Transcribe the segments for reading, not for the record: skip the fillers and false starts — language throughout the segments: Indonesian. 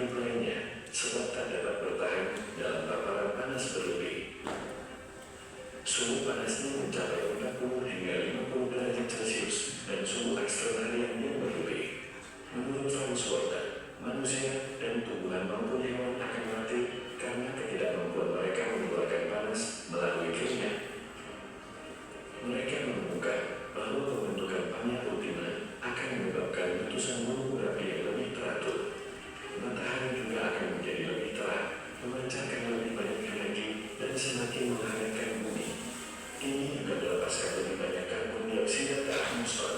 hidup lainnya, sebab tak dapat bertahan dalam paparan panas berlebih. Suhu panasnya mencapai 40 hingga 50 derajat Celcius dan suhu eksternal yang berlebih. Menurut Franz Walton, manusia dan tumbuhan maupun hewan akan mati karena ketidakmampuan mereka mengeluarkan panas melalui keringat. Mereka menemukan bahwa pembentukan panah ultima akan menyebabkan letusan gunung berapi yang lebih teratur. Matahari juga akan menjadi lebih terang, memancarkan lebih banyak energi, dan semakin menghangatkan bumi. Ini juga melepaskan lebih banyak karbon dioksida ke atmosfer.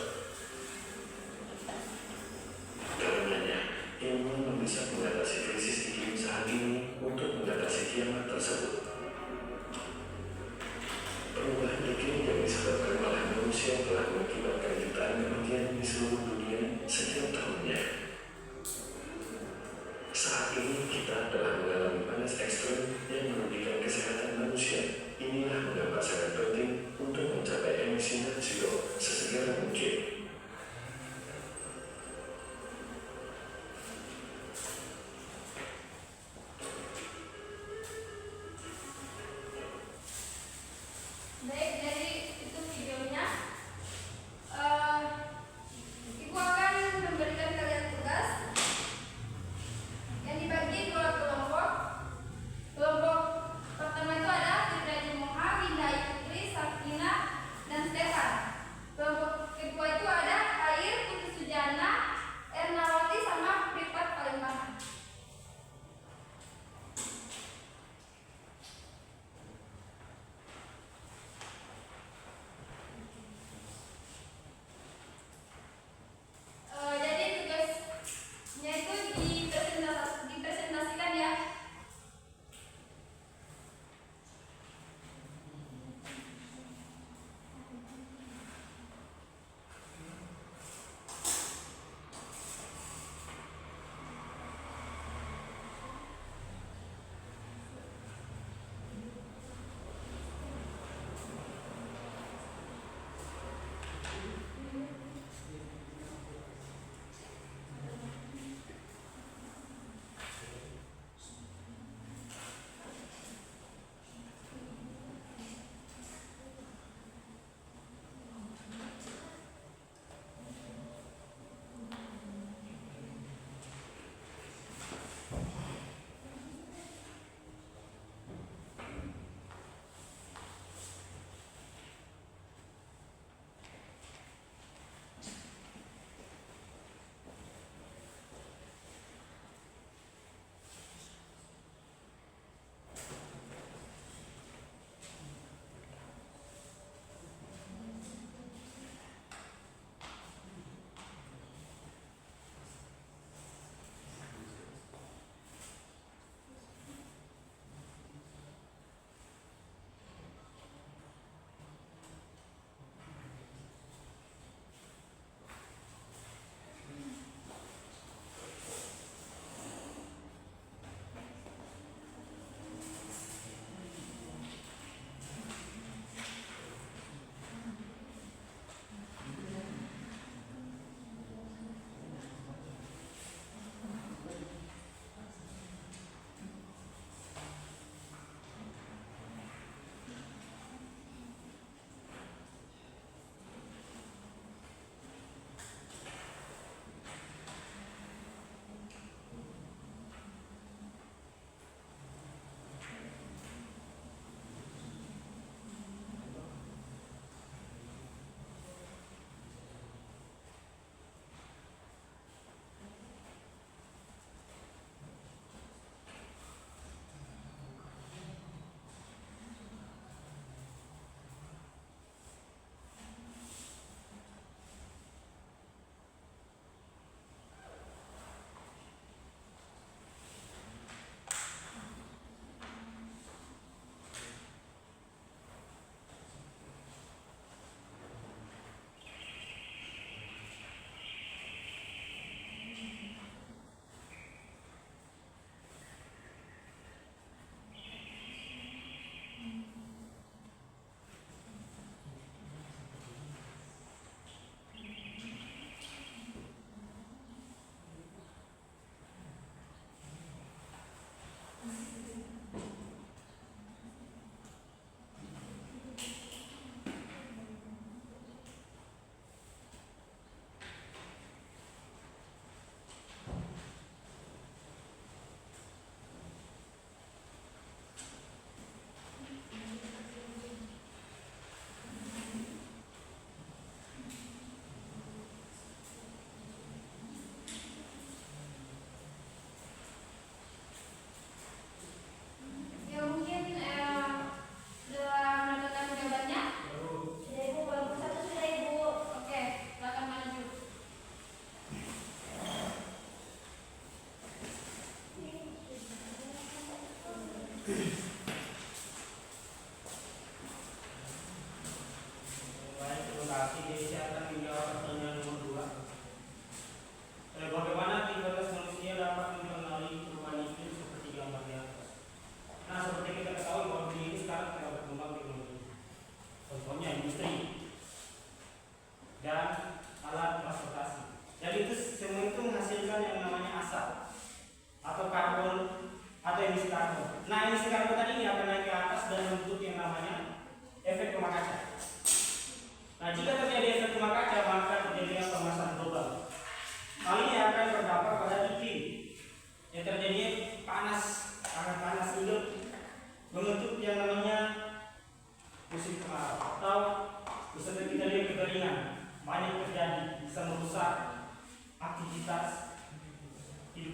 Karenanya, ilmuwan mendesak mengatasi krisis iklim saat ini untuk mengatasi kiamat tersebut.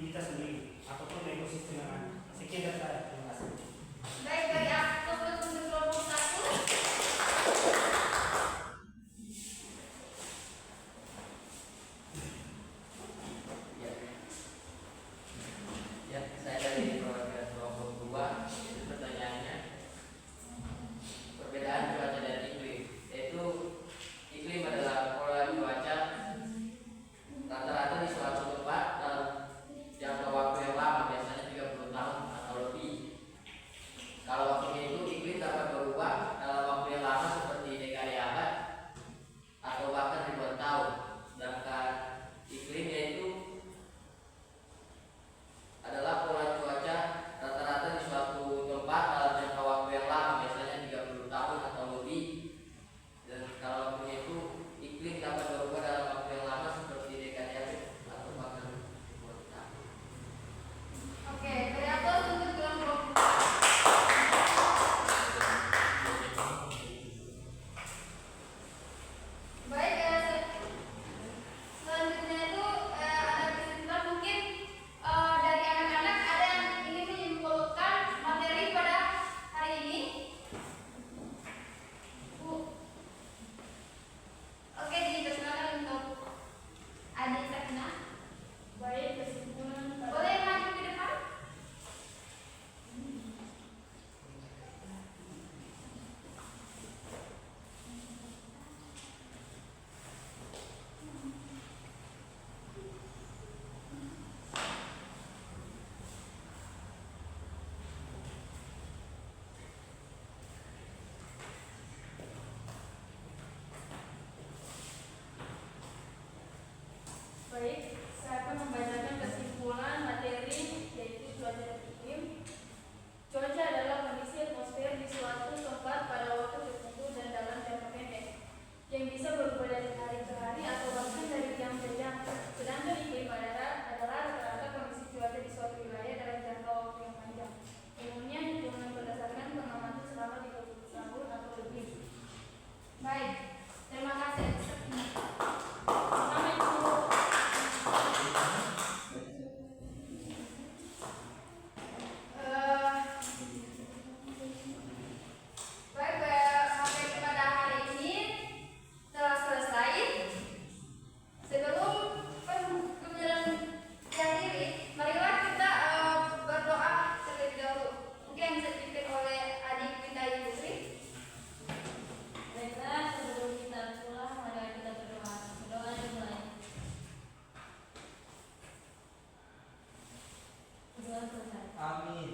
kita sendiri ataupun ekosistem yang ada. Sekian dari saya. Terima kasih. Baik, dari aktor untuk kelompok 1. Ya, saya dari kelompok 2. Itu pertanyaannya perbedaan cuaca dan iklim. Yaitu iklim adalah pola cuaca rata-rata di suatu tempat dalam jangka waktu yang lama, biasanya 30 tahun atau lebih. Kalau waktunya itu iklim dapat berubah dalam waktu yang lama seperti dekade abad atau bahkan ribuan tahun. Sedangkan iklim yaitu adalah pola cuaca rata-rata di suatu tempat dalam jangka waktu yang lama, biasanya 30 tahun atau lebih. Dan kalau waktunya itu iklim dapat berubah dalam waktu yang lama seperti dekade abad atau bahkan ribuan tahun. Oke, dari aktor untuk kelompok 2. Baik, selanjutnya itu ada kesimpulan mungkin dari anak-anak ada yang ingin menyimpulkan materi pada hari ini. Bu. Oke, dipersilakan untuk Adik Sakina. Baik, kesimpulan. Boleh maju ke depan? Baik, saya akan membacakan kesimpulan materi yaitu cuaca dan iklim. Cuaca adalah kondisi atmosfer di suatu tempat pada waktu tertentu dan dalam jangka pendek yang bisa berubah dari hari ke hari atau bahkan dari jam ke jam. Sedangkan iklim adalah rata-rata kondisi cuaca di suatu wilayah dalam jangka waktu yang panjang. Umumnya hitungan berdasarkan pengamatan selama 30 tahun atau lebih. Baik, terima kasih Adik Sakina. Pertama itu Baik, sampai kepada hari ini telah selesai. Sebelum pembelajaran diakhiri, marilah kita berdoa terlebih dahulu. Mungkin yang bisa dipimpin oleh Adik Winda Putri. baiklah, sebelum kita pulang, mari kita berdoa. Berdoa dimulai. Berdoa selesai. Amin.